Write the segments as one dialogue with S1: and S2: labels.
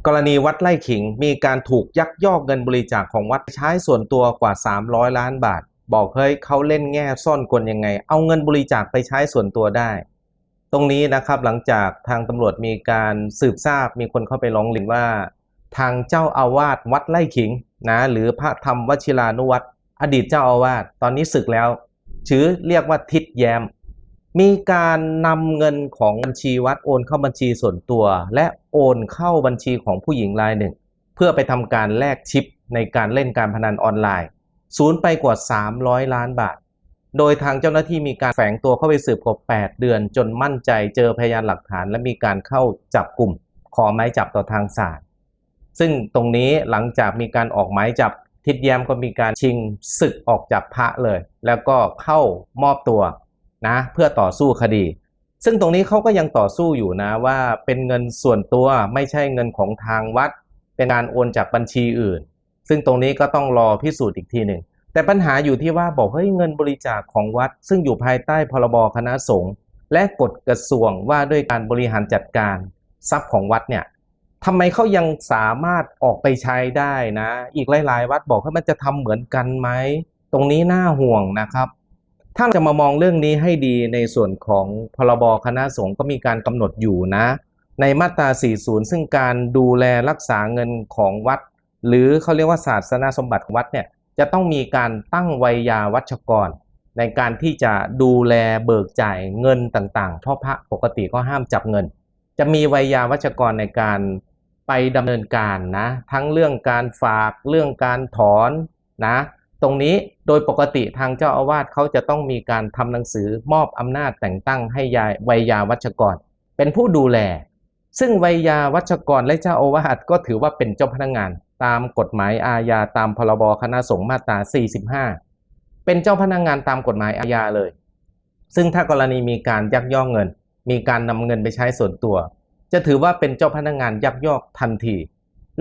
S1: กรณีวัดไร่ขิงมีการถูกยักยอกเงินบริจาคของวัดใช้ส่วนตัวกว่า300 ล้านบาทบอกเฮ้ยเขาเล่นแง่ซ่อนกลยังไงเอาเงินบริจาคไปใช้ส่วนตัวได้ตรงนี้นะครับหลังจากทางตำรวจมีการสืบทราบมีคนเข้าไปร้องเรียนว่าทางเจ้าอาวาสวัดไร่ขิงนะหรือพระธรรมวชิรานุวัตรอดีตเจ้าอาวาสตอนนี้สึกแล้วชื่อเรียกว่าทิศแย้มมีการนำเงินของบัญชีวัดโอนเข้าบัญชีส่วนตัวและโอนเข้าบัญชีของผู้หญิงรายหนึ่งเพื่อไปทำการแลกชิปในการเล่นการพนันออนไลน์สูญไปกว่า300 ล้านบาทโดยทางเจ้าหน้าที่มีการแฝงตัวเข้าไปสืบกว่า8 เดือนจนมั่นใจเจอพยานหลักฐานและมีการเข้าจับกลุ่มขอหมายจับต่อทางศาลซึ่งตรงนี้หลังจากมีการออกหมายจับทิศแย้มก็มีการชิงศึกออกจากพระเลยแล้วก็เข้ามอบตัวนะเพื่อต่อสู้คดีซึ่งตรงนี้เขาก็ยังต่อสู้อยู่นะว่าเป็นเงินส่วนตัวไม่ใช่เงินของทางวัดเป็นการโอนจากบัญชีอื่นซึ่งตรงนี้ก็ต้องรอพิสูจน์อีกทีหนึ่งแต่ปัญหาอยู่ที่ว่าบอกเฮ้ยเงินบริจาคของวัดซึ่งอยู่ภายใต้พรบคณะสงฆ์และกฎกระทรวงว่าด้วยการบริหารจัดการทรัพย์ของวัดเนี่ยทำไมเขายังสามารถออกไปใช้ได้นะอีกหลายๆวัดบอกว่ามันจะทำเหมือนกันไหมตรงนี้น่าห่วงนะครับถ้าจะมามองเรื่องนี้ให้ดีในส่วนของพรบคณะสงฆ์ก็มีการกำหนดอยู่นะในมาตรา 40 ซึ่งการดูแลรักษาเงินของวัดหรือเขาเรียกว่าศาสนสมบัติของวัดเนี่ยจะต้องมีการตั้งไวยาวัชกรในการที่จะดูแลเบิกจ่ายเงินต่างๆเพราะพระปกติก็ห้ามจับเงินจะมีไวยาวัชกรในการไปดำเนินการนะทั้งเรื่องการฝากเรื่องการถอนนะตรงนี้โดยปกติทางเจ้าอาวาสเขาจะต้องมีการทำหนังสือมอบอำนาจแต่งตั้งให้ไวยาวัชกรเป็นผู้ดูแลซึ่งไวยาวัชกรและเจ้าอาวาสก็ถือว่าเป็นเจ้าพนักงานตามกฎหมายอาญาตามพรบคณะสงฆ์มาตรา 45เป็นเจ้าพนักงานตามกฎหมายอาญาเลยซึ่งถ้ากรณีมีการยักยอกเงินมีการนำเงินไปใช้ส่วนตัวจะถือว่าเป็นเจ้าพนักงานยักยอกทันที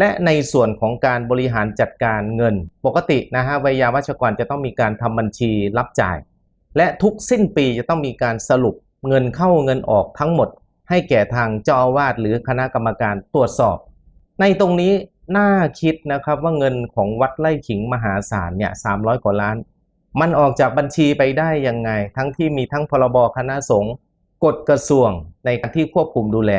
S1: และในส่วนของการบริหารจัดการเงินปกตินะฮะไวยาวัชกรจะต้องมีการทำบัญชีรับจ่ายและทุกสิ้นปีจะต้องมีการสรุปเงินเข้าเงินออกทั้งหมดให้แก่ทางเจ้าอาวาสหรือคณะกรรมการตรวจสอบในตรงนี้น่าคิดนะครับว่าเงินของวัดไร่ขิงมหาศาลเนี่ย300 กว่าล้านมันออกจากบัญชีไปได้ยังไงทั้งที่มีทั้งพรบคณะสงฆ์กฎกระทรวงในการที่ควบคุมดูแล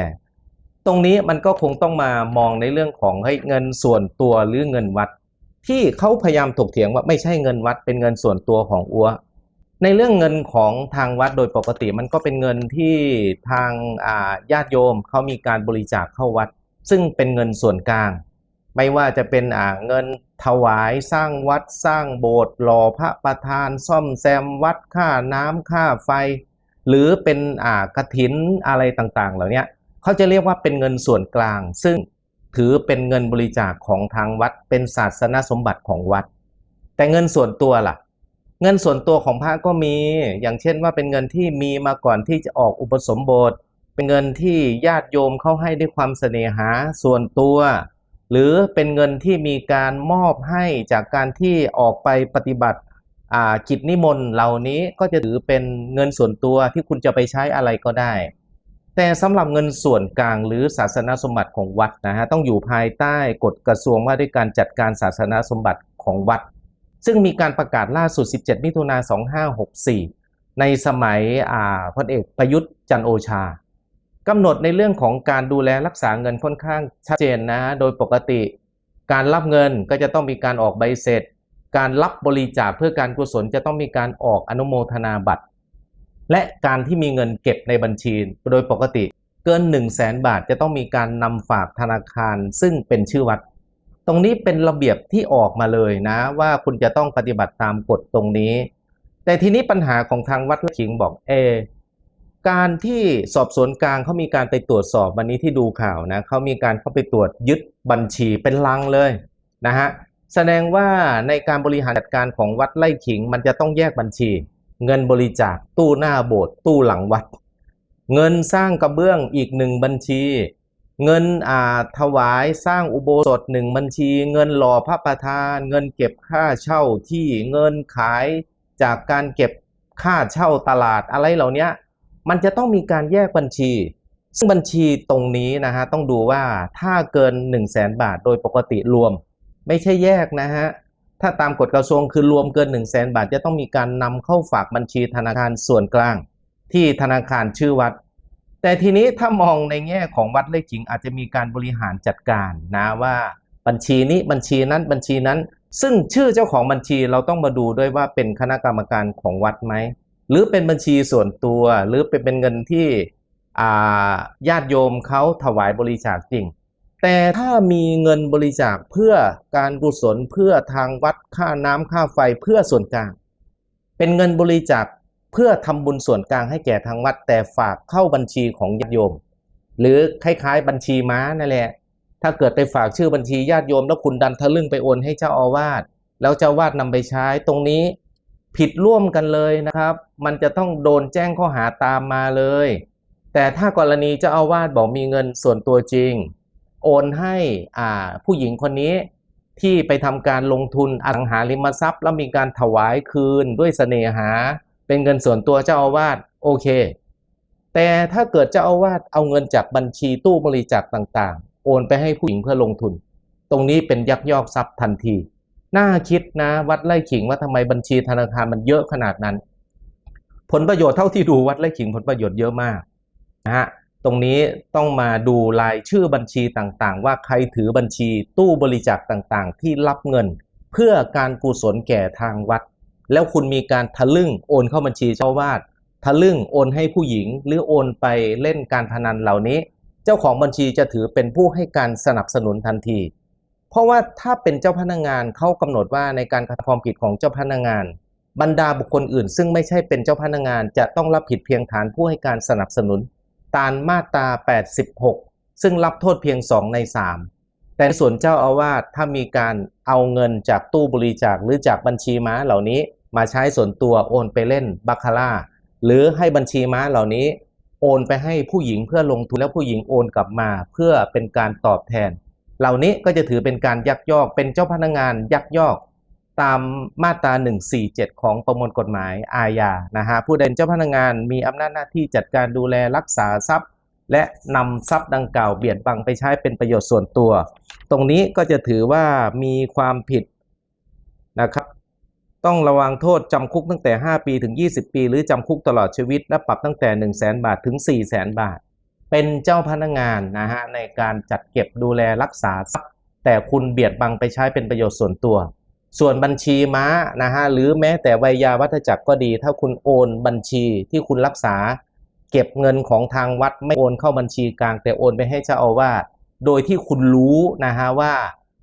S1: ตรงนี้มันก็คงต้องมามองในเรื่องของเงินส่วนตัวหรือเงินวัดที่เขาพยายามถกเถียงว่าไม่ใช่เงินวัดเป็นเงินส่วนตัวของอัวในเรื่องเงินของทางวัดโดยปกติมันก็เป็นเงินที่ทางญาติโยมเขามีการบริจาคเข้าวัดซึ่งเป็นเงินส่วนกลางไม่ว่าจะเป็นเงินถวายสร้างวัดสร้างโบสถ์หล่อพระประธานซ่อมแซมวัดค่าน้ำค่าไฟหรือเป็นกฐินอะไรต่างๆเหล่านี้เขาจะเรียกว่าเป็นเงินส่วนกลางซึ่งถือเป็นเงินบริจาคของทางวัดเป็นศาสนสมบัติของวัดแต่เงินส่วนตัวล่ะเงินส่วนตัวของพระก็มีอย่างเช่นว่าเป็นเงินที่มีมาก่อนที่จะออกอุปสมบทเป็นเงินที่ญาติโยมเขาให้ด้วยความเสน่หาส่วนตัวหรือเป็นเงินที่มีการมอบให้จากการที่ออกไปปฏิบัติกิจนิมนต์เหล่านี้ก็จะถือเป็นเงินส่วนตัวที่คุณจะไปใช้อะไรก็ได้แต่สำหรับเงินส่วนกลางหรือศาสนสมบัติของวัดนะฮะต้องอยู่ภายใต้กฎกระทรวงว่าด้วยการจัดการศาสนสมบัติของวัดซึ่งมีการประกาศล่าสุด17 มิถุนายน 2564ในสมัยพลเอกประยุทธ์จันทร์โอชากำหนดในเรื่องของการดูแลรักษาเงินค่อนข้างชัดเจนนะโดยปกติการรับเงินก็จะต้องมีการออกใบเสร็จการรับบริจาคเพื่อการกุศลจะต้องมีการออกอนุโมทนาบัตรและการที่มีเงินเก็บในบัญชีโดยปกติเกิน 100,000 บาทจะต้องมีการนำฝากธนาคารซึ่งเป็นชื่อวัดตรงนี้เป็นระเบียบที่ออกมาเลยนะว่าคุณจะต้องปฏิบัติตามกฎตรงนี้แต่ทีนี้ปัญหาของทางวัดไร่ขิงบอกการที่สอบสวนกลางเขามีการไปตรวจสอบวันนี้ที่ดูข่าวนะเขามีการเข้าไปตรวจยึดบัญชีเป็นลังเลยนะฮะแสดงว่าในการบริหารจัดการของวัดไร่ขิงมันจะต้องแยกบัญชีเงินบริจาคตู้หน้าโบสถ์ตู้หลังวัดเงินสร้างกระเบื้องอีก1 บัญชีเงินถวายสร้างอุโบสถ1 บัญชีเงินหล่อพระประธานเงินเก็บค่าเช่าที่เงินขายจากการเก็บค่าเช่าตลาดอะไรเหล่านี้มันจะต้องมีการแยกบัญชี ซึ่งบัญชีตรงนี้นะฮะต้องดูว่าถ้าเกิน 100,000 บาทโดยปกติรวมไม่ใช่แยกนะฮะถ้าตามกฎกระทรวงคือรวมเกิน 100,000 บาทจะต้องมีการนำเข้าฝากบัญชีธนาคารส่วนกลางที่ธนาคารชื่อวัดแต่ทีนี้ถ้ามองในแง่ของวัดไร่ขิงอาจจะมีการบริหารจัดการนะว่าบัญชีนี้บัญชีนั้นบัญชีนั้นซึ่งชื่อเจ้าของบัญชีเราต้องมาดูด้วยว่าเป็นคณะกรรมการของวัดไหมหรือเป็นบัญชีส่วนตัวหรือเป็นเงินที่ญาติโยมเขาถวายบริจาคจริงแต่ถ้ามีเงินบริจาคเพื่อการกุศลเพื่อทางวัดค่าน้ำค่าไฟเพื่อส่วนกลางเป็นเงินบริจาคเพื่อทำบุญส่วนกลางให้แก่ทางวัดแต่ฝากเข้าบัญชีของญาติโยมหรือคล้ายๆบัญชีม้านั่นแหละถ้าเกิดไปฝากชื่อบัญชีญาติโยมแล้วคุณดันทะลึ่งไปโอนให้เจ้าอาวาสแล้วเจ้าอาวาสนำไปใช้ตรงนี้ผิดร่วมกันเลยนะครับมันจะต้องโดนแจ้งข้อหาตามมาเลยแต่ถ้ากรณีเจ้าอาวาสบอกมีเงินส่วนตัวจริงโอนให้ผู้หญิงคนนี้ที่ไปทำการลงทุนอสังหาริมทรัพย์แล้วมีการถวายคืนด้วยเสน่หาเป็นเงินส่วนตัวเจ้าอาวาสโอเคแต่ถ้าเกิดเจ้าอาวาสเอาเงินจากบัญชีตู้บริจาคต่างๆโอนไปให้ผู้หญิงเพื่อลงทุนตรงนี้เป็นยักยอกทรัพย์ทันทีน่าคิดนะวัดไร่ขิงว่าทำไมบัญชีธนาคารมันเยอะขนาดนั้นผลประโยชน์เท่าที่ดูวัดไร่ขิงผลประโยชน์เยอะมากนะฮะตรงนี้ต้องมาดูรายชื่อบัญชีต่างๆว่าใครถือบัญชีตู้บริจาคต่างๆที่รับเงินเพื่อการกุศลแก่ทางวัดแล้วคุณมีการทะลึ่งโอนเข้าบัญชีเจ้าอาวาสทะลึ่งโอนให้ผู้หญิงหรือโอนไปเล่นการพนันเหล่านี้เจ้าของบัญชีจะถือเป็นผู้ให้การสนับสนุนทันทีเพราะว่าถ้าเป็นเจ้าพนักงานเขากำหนดว่าในการกระทำความผิดของเจ้าพนักงานบรรดาบุคคลอื่นซึ่งไม่ใช่เป็นเจ้าพนักงานจะต้องรับผิดเพียงฐานผู้ให้การสนับสนุนตามมาตรา86ซึ่งรับโทษเพียง2 ใน 3แต่ส่วนเจ้าอาวาสถ้ามีการเอาเงินจากตู้บริจาคหรือจากบัญชีม้าเหล่านี้มาใช้ส่วนตัวโอนไปเล่นบาคาร่าหรือให้บัญชีม้าเหล่านี้โอนไปให้ผู้หญิงเพื่อลงทุนแล้วผู้หญิงโอนกลับมาเพื่อเป็นการตอบแทนเหล่านี้ก็จะถือเป็นการยักยอกเป็นเจ้าพนักงานยักยอกตามมาตรา147ของประมวลกฎหมายอาญานะฮะผู้ใดเป็นเจ้าพนักงานมีอำนาจหน้าที่จัดการดูแลรักษาทรัพย์และนำทรัพย์ดังกล่าวเบียดบังไปใช้เป็นประโยชน์ส่วนตัวตรงนี้ก็จะถือว่ามีความผิดนะครับต้องระวังโทษจำคุกตั้งแต่5 ปีถึง20 ปีหรือจำคุกตลอดชีวิตและปรับตั้งแต่ 100,000 บาทถึง 400,000 บาทเป็นเจ้าพนักงานนะฮะในการจัดเก็บดูแลรักษาทรัพย์แต่คุณเบียดบังไปใช้เป็นประโยชน์ส่วนตัวส่วนบัญชีม้านะฮะหรือแม้แต่ไวยาวัฏจักรก็ดีถ้าคุณโอนบัญชีที่คุณรักษาเก็บเงินของทางวัดไม่โอนเข้าบัญชีกลางแต่โอนไปให้เจ้าอาวาสโดยที่คุณรู้นะฮะว่า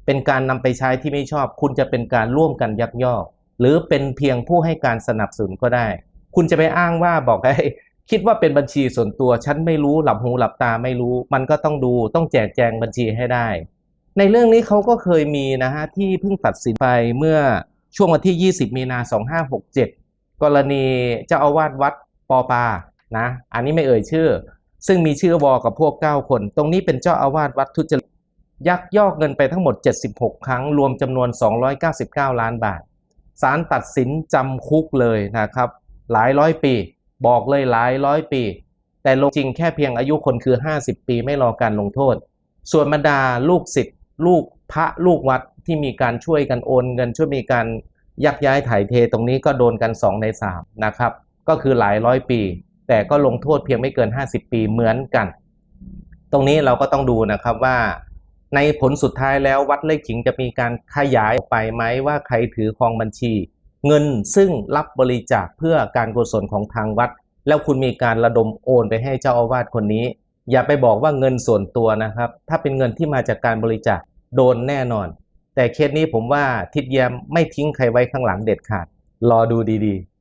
S1: เป็นการนำไปใช้ที่ไม่ชอบคุณจะเป็นการร่วมกันยักยอกหรือเป็นเพียงผู้ให้การสนับสนุนก็ได้คุณจะไปอ้างว่าบอกให้คิดว่าเป็นบัญชีส่วนตัวฉันไม่รู้หลับหูหลับตาไม่รู้มันก็ต้องดูต้องแจกแจงบัญชีให้ได้ในเรื่องนี้เขาก็เคยมีนะฮะที่เพิ่งตัดสินไปเมื่อช่วงวันที่20 มีนาคม 2567กรณีเจ้าอาวาสวัดปอปานะอันนี้ไม่เอ่ยชื่อซึ่งมีชื่อวอกับพวก9 คนตรงนี้เป็นเจ้าอาวาสวัดทุจริตยักยอกเงินไปทั้งหมด76 ครั้งรวมจำนวน299 ล้านบาทศาลตัดสินจำคุกเลยนะครับหลายร้อยปีบอกเลยหลายร้อยปีแต่ลงจริงแค่เพียงอายุคนคือ50 ปีไม่รอการลงโทษส่วนบรรดาลูกศิษย์ลูกพระลูกวัดที่มีการช่วยกันโอนเงินช่วยมีการยักย้ายถ่ายเทตรงนี้ก็โดนกัน2 ใน 3นะครับก็คือหลายร้อยปีแต่ก็ลงโทษเพียงไม่เกิน50 ปีเหมือนกันตรงนี้เราก็ต้องดูนะครับว่าในผลสุดท้ายแล้ววัดไร่ขิงจะมีการขยายออกไปไหมว่าใครถือครองบัญชีเงินซึ่งรับบริจาคเพื่อการกุศลของทางวัดแล้วคุณมีการระดมโอนไปให้เจ้าอาวาสคนนี้อย่าไปบอกว่าเงินส่วนตัวนะครับถ้าเป็นเงินที่มาจากการบริจาคโดนแน่นอนแต่เคสนี้ผมว่าทิศแย้มไม่ทิ้งใครไว้ข้างหลังเด็ดขาดรอดูดีๆ